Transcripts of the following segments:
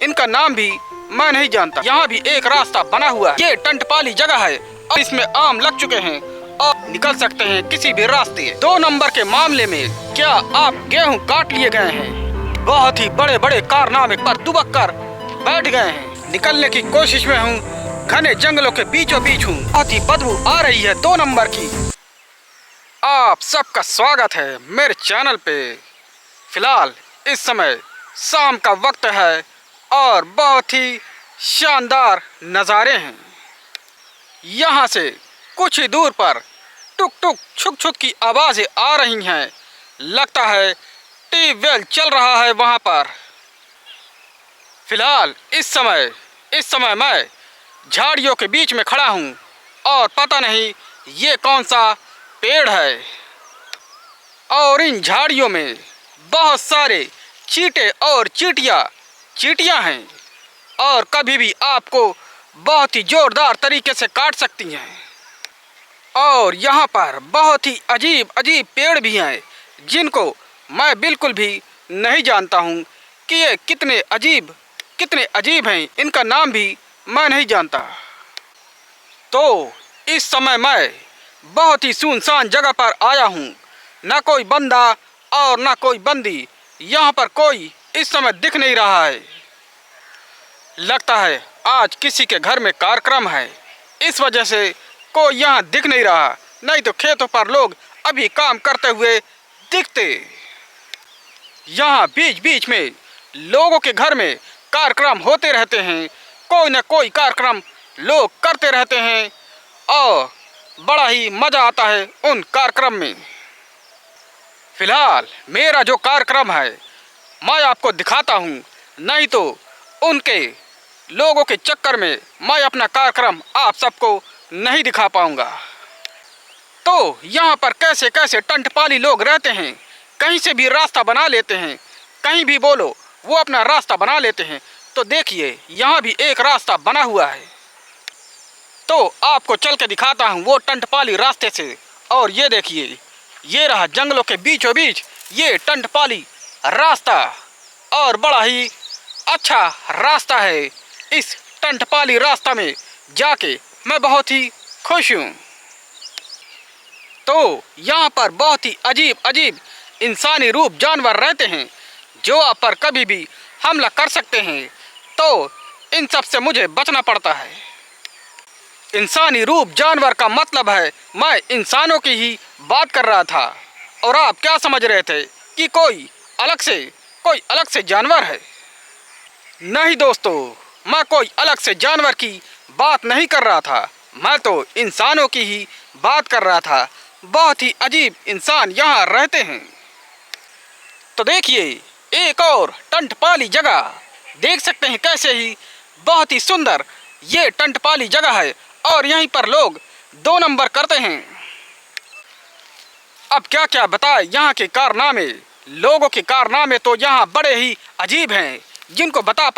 इनका नाम भी मैं नहीं जानता। यहाँ भी एक रास्ता बना हुआ है। ये टंटपाली जगह है और इसमें आम लग चुके हैं और निकल सकते हैं किसी भी रास्ते। 2 नंबर के मामले में क्या आप गेहूँ काट लिए गए हैं? बहुत ही बड़े बड़े कारनामे पर दुबक कर बैठ गए हैं। निकलने की कोशिश में हूँ, घने जंगलों के बीचों बीच हूँ। बहुत ही बदबू आ रही है 2 नंबर की। आप सबका स्वागत है मेरे चैनल पे। फिलहाल इस समय शाम का वक्त है और बहुत ही शानदार नज़ारे हैं। यहाँ से कुछ ही दूर पर टुक टुक छुक छुक की आवाज़ें आ रही हैं। लगता है ट्यूबवेल चल रहा है वहाँ पर। फिलहाल इस समय मैं झाड़ियों के बीच में खड़ा हूँ और पता नहीं ये कौन सा पेड़ है। और इन झाड़ियों में बहुत सारे चींटे और चींटियाँ हैं और कभी भी आपको बहुत ही ज़ोरदार तरीके से काट सकती हैं। और यहाँ पर बहुत ही अजीब पेड़ भी हैं जिनको मैं बिल्कुल भी नहीं जानता हूँ कि ये कितने अजीब हैं। इनका नाम भी मैं नहीं जानता। तो इस समय मैं बहुत ही सुनसान जगह पर आया हूँ। ना कोई बंदा और ना कोई बंदी। यहाँ पर कोई इस समय दिख नहीं रहा है। लगता है आज किसी के घर में कार्यक्रम है, इस वजह से कोई यहाँ दिख नहीं रहा। नहीं तो खेतों पर लोग अभी काम करते हुए दिखते। यहाँ बीच बीच में लोगों के घर में कार्यक्रम होते रहते हैं। कोई न कोई कार्यक्रम लोग करते रहते हैं और बड़ा ही मज़ा आता है उन कार्यक्रम में। फिलहाल मेरा जो कार्यक्रम है मैं आपको दिखाता हूँ, नहीं तो उनके लोगों के चक्कर में मैं अपना कार्यक्रम आप सबको नहीं दिखा पाऊँगा। तो यहाँ पर कैसे कैसे टंटपाली लोग रहते हैं। कहीं से भी रास्ता बना लेते हैं, कहीं भी बोलो वो अपना रास्ता बना लेते हैं। तो देखिए यहाँ भी एक रास्ता बना हुआ है, तो आपको चल के दिखाता हूँ वो टंटपाली रास्ते से। और ये देखिए ये रहा जंगलों के बीचों बीच ये टंटपाली रास्ता और बड़ा ही अच्छा रास्ता है। इस टंटपाली रास्ता में जाके मैं बहुत ही खुश हूँ। तो यहाँ पर बहुत ही अजीब इंसानी रूप जानवर रहते हैं जो आप पर कभी भी हमला कर सकते हैं। तो इन सब से मुझे बचना पड़ता है। इंसानी रूप जानवर का मतलब है मैं इंसानों की ही बात कर रहा था और आप क्या समझ रहे थे कि कोई अलग से जानवर है। नहीं दोस्तों, मैं कोई अलग से जानवर की बात नहीं कर रहा था, मैं तो इंसानों की ही बात कर रहा था। बहुत ही अजीब इंसान यहाँ रहते हैं। तो देखिए एक और टंटपाली जगह देख सकते हैं कैसे ही बहुत ही सुंदर ये टंटपाली जगह है और यहीं पर लोग 2 नंबर करते हैं। अब क्या क्या बताए यहाँ के कारनामे। लोगों के कारनामे तो यहाँ बड़े ही अजीब हैं जिनको बता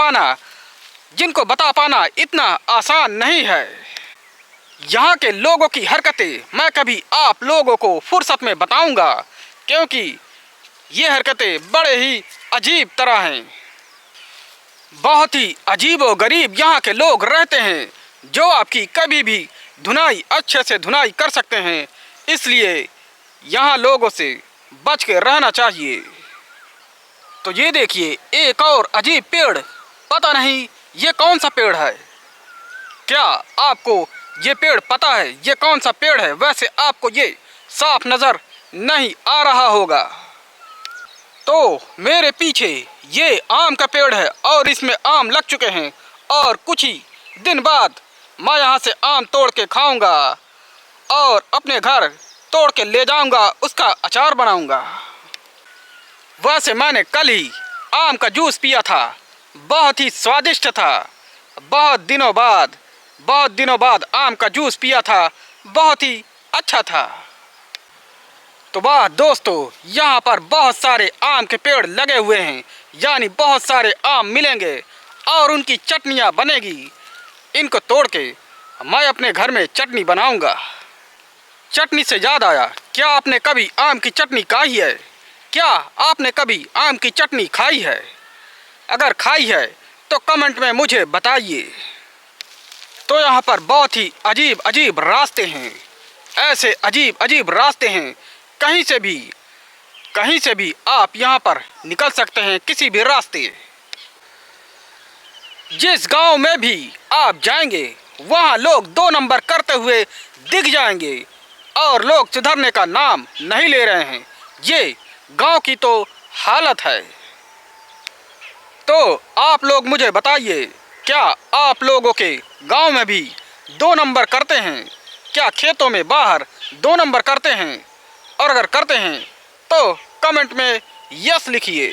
पाना इतना आसान नहीं है। यहाँ के लोगों की हरकतें मैं कभी आप लोगों को फुर्सत में बताऊंगा, क्योंकि ये हरकतें बड़े ही अजीब तरह हैं। बहुत ही अजीब व गरीब यहाँ के लोग रहते हैं जो आपकी कभी भी धुनाई अच्छे से धुनाई कर सकते हैं। इसलिए यहाँ लोगों से बच के रहना चाहिए। तो ये देखिए एक और अजीब पेड़, पता नहीं ये कौन सा पेड़ है। क्या आपको ये पेड़ पता है ये कौन सा पेड़ है? वैसे आपको ये साफ नज़र नहीं आ रहा होगा। तो मेरे पीछे ये आम का पेड़ है और इसमें आम लग चुके हैं और कुछ ही दिन बाद मैं यहाँ से आम तोड़ के खाऊंगा और अपने घर तोड़ के ले जाऊंगा, उसका अचार बनाऊंगा। वैसे मैंने कल ही आम का जूस पिया था, बहुत ही स्वादिष्ट था। बहुत दिनों बाद आम का जूस पिया था, बहुत ही अच्छा था। तो वाह दोस्तों, यहाँ पर बहुत सारे आम के पेड़ लगे हुए हैं, यानी बहुत सारे आम मिलेंगे और उनकी चटनियाँ बनेगी। इनको तोड़ के मैं अपने घर में चटनी बनाऊंगा। चटनी से याद आया, क्या आपने कभी आम की चटनी खाई है? क्या आपने कभी आम की चटनी खाई है? अगर खाई है तो कमेंट में मुझे बताइए। तो यहाँ पर बहुत ही अजीब अजीब रास्ते हैं, ऐसे अजीब अजीब रास्ते हैं, कहीं से भी आप यहाँ पर निकल सकते हैं, किसी भी रास्ते। जिस गांव में भी आप जाएंगे वहाँ लोग 2 नंबर करते हुए दिख जाएंगे और लोग सुधरने का नाम नहीं ले रहे हैं। ये गांव की तो हालत है। तो आप लोग मुझे बताइए, क्या आप लोगों के गांव में भी 2 नंबर करते हैं? क्या खेतों में बाहर 2 नंबर करते हैं? और अगर करते हैं तो कमेंट में यस लिखिए।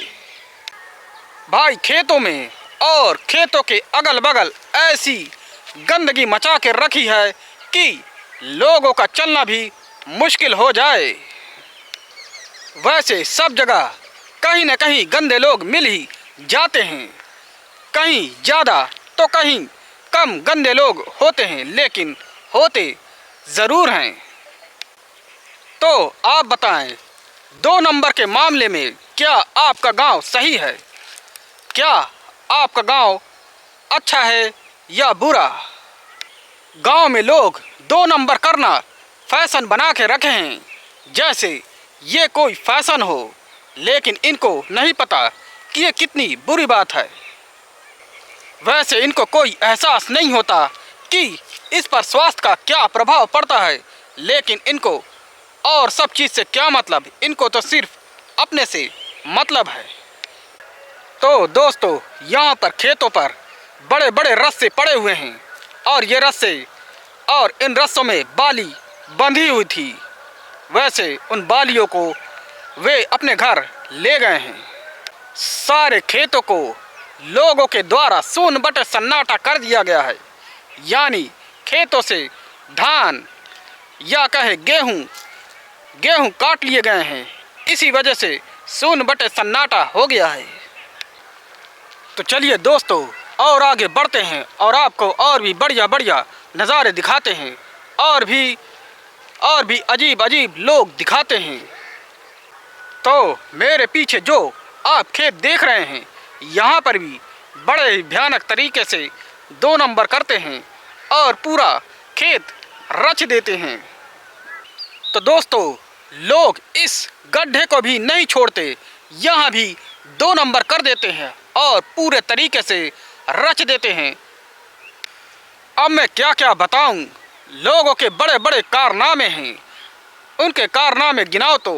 भाई, खेतों में और खेतों के अगल बगल ऐसी गंदगी मचा के रखी है कि लोगों का चलना भी मुश्किल हो जाए। वैसे सब जगह कहीं न कहीं गंदे लोग मिल ही जाते हैं, कहीं ज़्यादा तो कहीं कम गंदे लोग होते हैं, लेकिन होते ज़रूर हैं। तो आप बताएं, 2 नंबर के मामले में क्या आपका गांव सही है? क्या आपका गांव अच्छा है या बुरा? गांव में लोग 2 नंबर करना फैशन बना के रखे हैं, जैसे ये कोई फैशन हो, लेकिन इनको नहीं पता कि ये कितनी बुरी बात है। वैसे इनको कोई एहसास नहीं होता कि इस पर स्वास्थ्य का क्या प्रभाव पड़ता है, लेकिन इनको और सब चीज़ से क्या मतलब, इनको तो सिर्फ अपने से मतलब है। तो दोस्तों, यहाँ पर खेतों पर बड़े बड़े रस्से पड़े हुए हैं और ये रस्से और इन रस्सों में बाली बंधी हुई थी। वैसे उन बालियों को वे अपने घर ले गए हैं। सारे खेतों को लोगों के द्वारा सून बटे सन्नाटा कर दिया गया है, यानी खेतों से धान या कहे गेहूं काट लिए गए हैं। इसी वजह से सून बटे सन्नाटा हो गया है। तो चलिए दोस्तों, और आगे बढ़ते हैं और आपको और भी बढ़िया बढ़िया नज़ारे दिखाते हैं और भी अजीब अजीब लोग दिखाते हैं। तो मेरे पीछे जो आप खेत देख रहे हैं, यहाँ पर भी बड़े ही भयानक तरीके से 2 नंबर करते हैं और पूरा खेत रच देते हैं। तो दोस्तों, लोग इस गड्ढे को भी नहीं छोड़ते, यहाँ भी 2 नंबर कर देते हैं और पूरे तरीके से रच देते हैं। अब मैं क्या क्या बताऊं, लोगों के बड़े बड़े कारनामे हैं। उनके कारनामे गिनाओ तो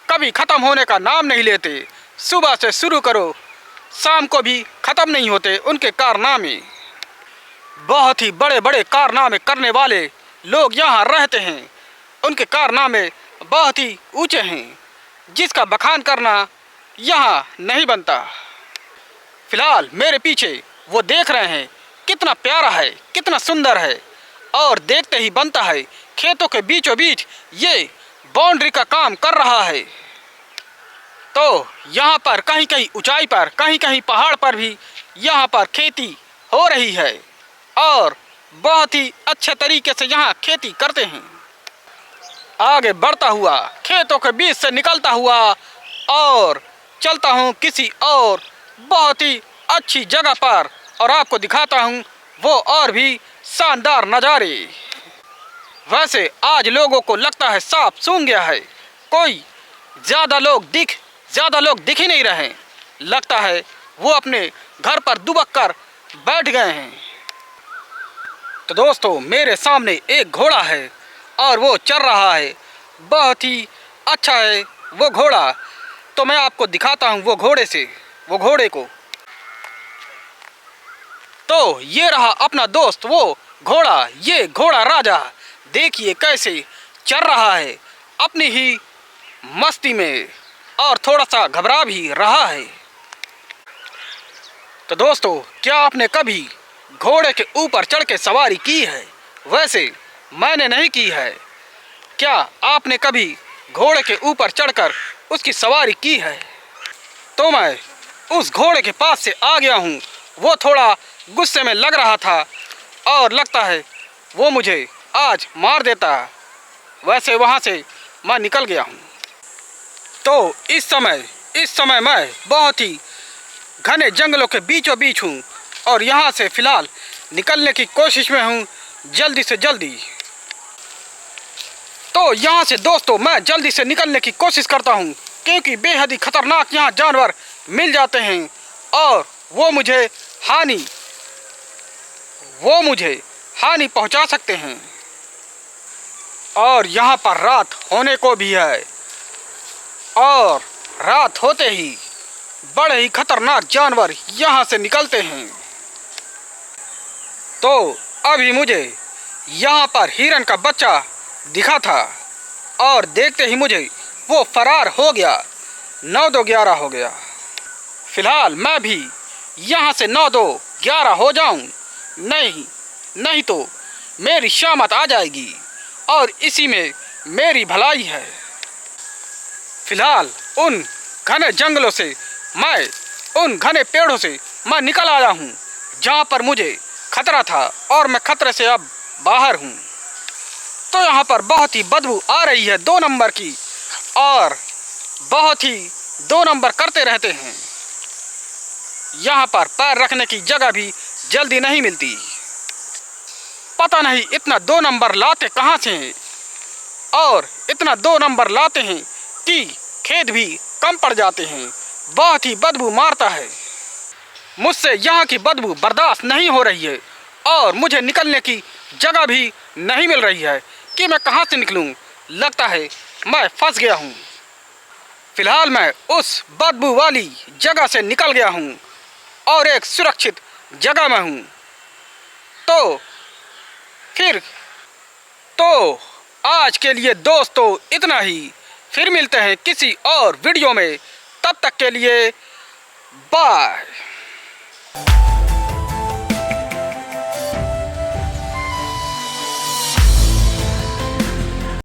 कभी ख़त्म होने का नाम नहीं लेते। सुबह से शुरू करो, शाम को भी ख़त्म नहीं होते उनके कारनामे। बहुत ही बड़े बड़े कारनामे करने वाले लोग यहाँ रहते हैं। उनके कारनामे बहुत ही ऊंचे हैं, जिसका बखान करना यहाँ नहीं बनता। फिलहाल मेरे पीछे वो देख रहे हैं, कितना प्यारा है, कितना सुंदर है, और देखते ही बनता है खेतों के बीचों बीच ये बाउंड्री का काम कर रहा है। तो यहाँ पर कहीं कहीं ऊंचाई पर, कहीं कहीं पहाड़ पर भी यहाँ पर खेती हो रही है और बहुत ही अच्छे तरीके से यहाँ खेती करते हैं। आगे बढ़ता हुआ खेतों के बीच से निकलता हुआ और चलता हूँ किसी और बहुत ही अच्छी जगह पर और आपको दिखाता हूँ वो और भी शानदार नज़ारे। वैसे आज लोगों को लगता है साफ सूंघ गया है, कोई ज़्यादा लोग दिख ही नहीं रहे। लगता है वो अपने घर पर दुबक कर बैठ गए हैं। तो दोस्तों, मेरे सामने एक घोड़ा है और वो चल रहा है, बहुत ही अच्छा है वो घोड़ा। तो मैं आपको दिखाता हूँ वो घोड़े को। तो ये रहा अपना दोस्त वो घोड़ा, ये घोड़ा राजा। देखिए कैसे चल रहा है अपनी ही मस्ती में और थोड़ा सा घबरा भी रहा है। तो दोस्तों, क्या आपने कभी घोड़े के ऊपर चढ़ के सवारी की है? वैसे मैंने नहीं की है। क्या आपने कभी घोड़े के ऊपर चढ़कर उसकी सवारी की है? तो मैं उस घोड़े के पास से आ गया हूँ। वो थोड़ा गुस्से में लग रहा था और लगता है वो मुझे आज मार देता। वैसे वहाँ से मैं निकल गया हूँ। तो इस समय मैं बहुत ही घने जंगलों के बीचों बीच हूँ और यहाँ से फ़िलहाल निकलने की कोशिश में हूँ जल्दी से जल्दी। तो यहाँ से दोस्तों मैं जल्दी से निकलने की कोशिश करता हूँ, क्योंकि बेहद ही खतरनाक यहाँ जानवर मिल जाते हैं और वो मुझे हानि पहुँचा सकते हैं। और यहाँ पर रात होने को भी है और रात होते ही बड़े ही खतरनाक जानवर यहाँ से निकलते हैं। तो अभी मुझे यहाँ पर हिरन का बच्चा दिखा था और देखते ही मुझे वो फरार हो गया। 9-2-11 हो गया। फ़िलहाल मैं भी यहाँ से 9-2-11 हो जाऊँ, नहीं तो मेरी शामत आ जाएगी और इसी में मेरी भलाई है। फ़िलहाल उन घने जंगलों से उन घने पेड़ों से मैं निकल आया हूँ जहाँ पर मुझे खतरा था और मैं खतरे से अब बाहर हूँ। तो यहाँ पर बहुत ही बदबू आ रही है 2 नंबर की और बहुत ही 2 नंबर करते रहते हैं। यहाँ पर पैर रखने की जगह भी जल्दी नहीं मिलती। पता नहीं इतना 2 नंबर लाते कहाँ से हैं और इतना 2 नंबर लाते हैं कि खेत भी कम पड़ जाते हैं। बहुत ही बदबू मारता है। मुझसे यहाँ की बदबू बर्दाश्त नहीं हो रही है और मुझे निकलने की जगह भी नहीं मिल रही है कि मैं कहाँ से निकलूँ। लगता है मैं फंस गया हूँ। फ़िलहाल मैं उस बदबू वाली जगह से निकल गया हूँ और एक सुरक्षित जगह में हूँ। तो आज के लिए दोस्तों इतना ही। फिर मिलते हैं किसी और वीडियो में। तब तक के लिए बाय।